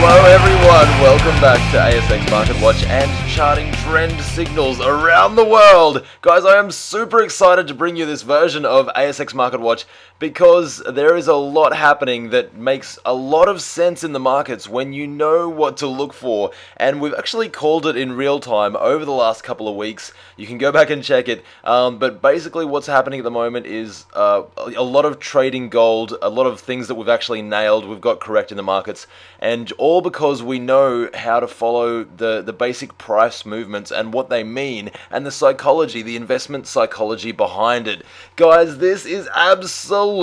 Hello everyone, welcome back to ASX Market Watch and charting trend signals around the world. Guys, I am super excited to bring you this version of ASX Market Watch because there is a lot happening that makes a lot of sense in the markets when you know what to look for. And we've actually called it in real time over the last couple of weeks. You can go back and check it. But basically what's happening at the moment is a lot of trading gold, a lot of things that we've actually nailed, we've got correct in the markets. And all because we know how to follow the basic price movements and what they mean and the psychology, the investment psychology behind it. Guys, this is absolute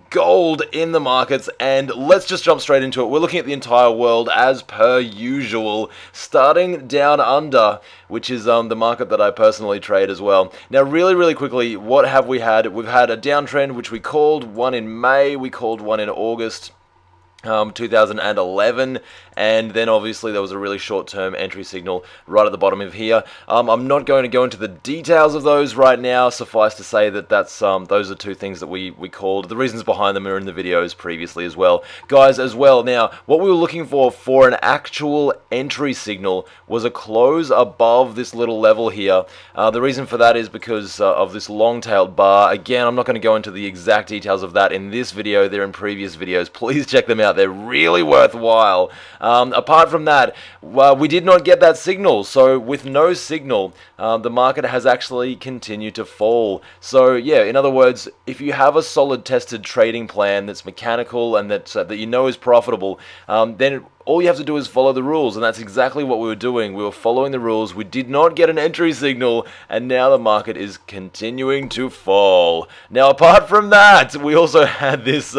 gold in the markets, and let's just jump straight into it. We're looking at the entire world as per usual, starting down under, which is the market that I personally trade as well. Now, really quickly, what have we had? We've had a downtrend, which we called one in May, we called one in August 2011, and then obviously there was a really short-term entry signal right at the bottom of here. I'm not going to go into the details of those right now. Suffice to say that that's those are two things that we called. The reasons behind them are in the videos previously as well. Guys, as well, now, what we were looking for an actual entry signal was a close above this little level here. The reason for that is because of this long-tailed bar. Again, I'm not going to go into the exact details of that in this video. They're in previous videos. Please check them out. They're really worthwhile. Apart from that, we did not get that signal. So with no signal, the market has actually continued to fall. So yeah, in other words, if you have a solid tested trading plan that's mechanical and that you know is profitable, then all you have to do is follow the rules, and that's exactly what we were doing. We were following the rules. We did not get an entry signal, and now the market is continuing to fall. Now, apart from that, we also had this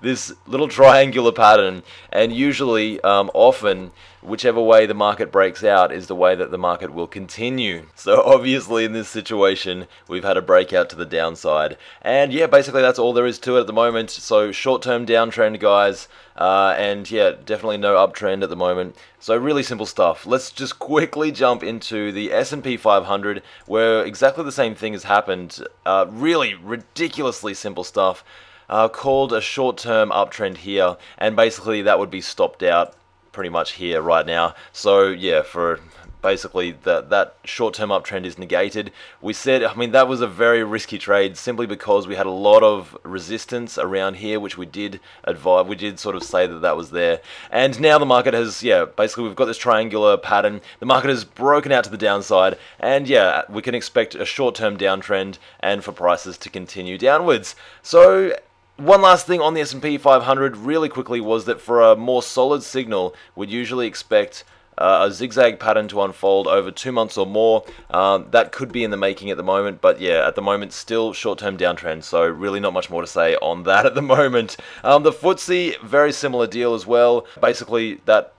this little triangular pattern, and usually, often, whichever way the market breaks out is the way that the market will continue. So obviously in this situation, we've had a breakout to the downside. And yeah, basically that's all there is to it at the moment. So short-term downtrend, guys. And yeah, definitely no uptrend at the moment. So really simple stuff. Let's just quickly jump into the S&P 500, where exactly the same thing has happened. Really ridiculously simple stuff. Called a short-term uptrend here. And basically that would be stopped out pretty much here right now. So yeah, for basically that short-term uptrend is negated. We said, I mean, that was a very risky trade simply because we had a lot of resistance around here, which we did advise, we did sort of say that that was there. And now the market has, yeah, basically we've got this triangular pattern. The market has broken out to the downside, and yeah, we can expect a short-term downtrend and for prices to continue downwards. So one last thing on the S&P 500 really quickly was that for a more solid signal, we'd usually expect a zigzag pattern to unfold over 2 months or more. That could be in the making at the moment, but yeah, at the moment still short-term downtrend, so really not much more to say on that at the moment. The FTSE, very similar deal as well. Basically that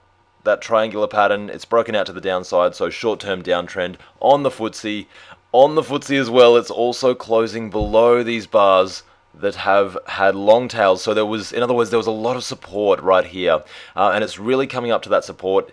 triangular pattern, it's broken out to the downside, so short-term downtrend on the FTSE. On the FTSE as well, it's also closing below these bars that have had long tails. So there was, in other words, there was a lot of support right here, and it's really coming up to that support.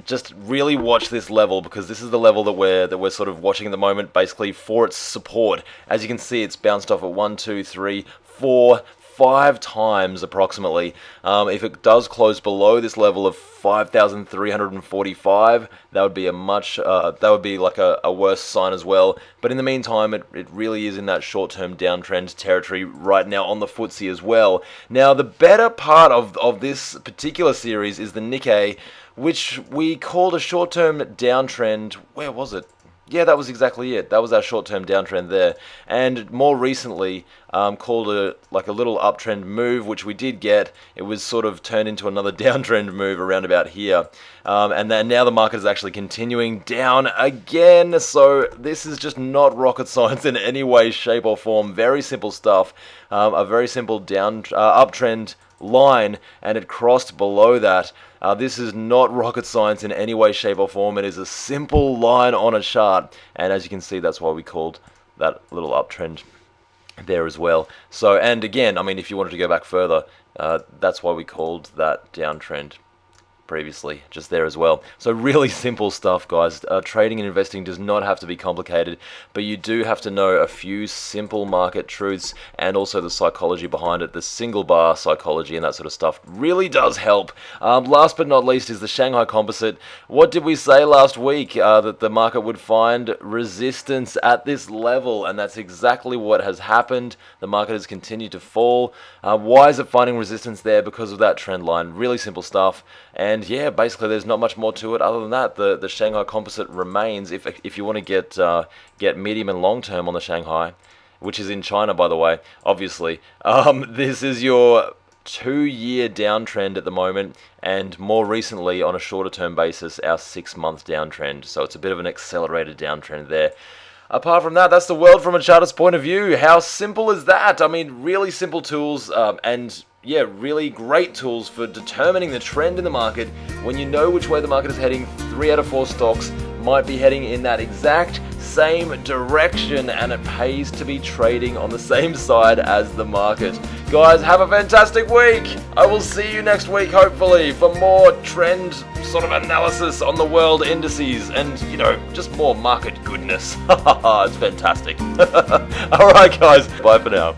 Just really watch this level, because this is the level that we're sort of watching at the moment, basically for its support. As you can see, it's bounced off at 1, 2, 3, 4, 5 times approximately. If it does close below this level of 5,345, that would be a much that would be like a worse sign as well. But in the meantime, it really is in that short-term downtrend territory right now on the FTSE as well. Now, the better part of this particular series is the Nikkei, which we called a short-term downtrend. Where was it? Yeah, that was exactly it. That was our short-term downtrend there. And more recently, called a little uptrend move, which we did get. It was sort of turned into another downtrend move around about here. And then now the market is actually continuing down again. So this is just not rocket science in any way, shape, or form. Very simple stuff. A very simple uptrend line, and it crossed below that. This is not rocket science in any way, shape, or form. It is a simple line on a chart, and as you can see, that's why we called that little uptrend there as well. So, and again, I mean, if you wanted to go back further, that's why we called that downtrend previously, just there as well. So really simple stuff, guys. Trading and investing does not have to be complicated, but you do have to know a few simple market truths and also the psychology behind it. The single bar psychology and that sort of stuff really does help. Last but not least is the Shanghai Composite. What did we say last week? That the market would find resistance at this level, and that's exactly what has happened. The market has continued to fall. Why is it finding resistance there? Because of that trend line. Really simple stuff. And yeah, basically there's not much more to it other than that. The Shanghai Composite remains, if you want to get medium and long term on the Shanghai, which is in China, by the way, obviously. This is your 2-year downtrend at the moment, and more recently on a shorter term basis, our 6-month downtrend. So it's a bit of an accelerated downtrend there. Apart from that, that's the world from a chartist point of view. How simple is that? I mean, really simple tools, and yeah, really great tools for determining the trend in the market. When you know which way the market is heading, 3 out of 4 stocks might be heading in that exact same direction, and it pays to be trading on the same side as the market. Guys, have a fantastic week. I will see you next week, hopefully, for more trend sort of analysis on the world indices and, you know, just more market goodness. It's fantastic. Alright, guys. Bye for now.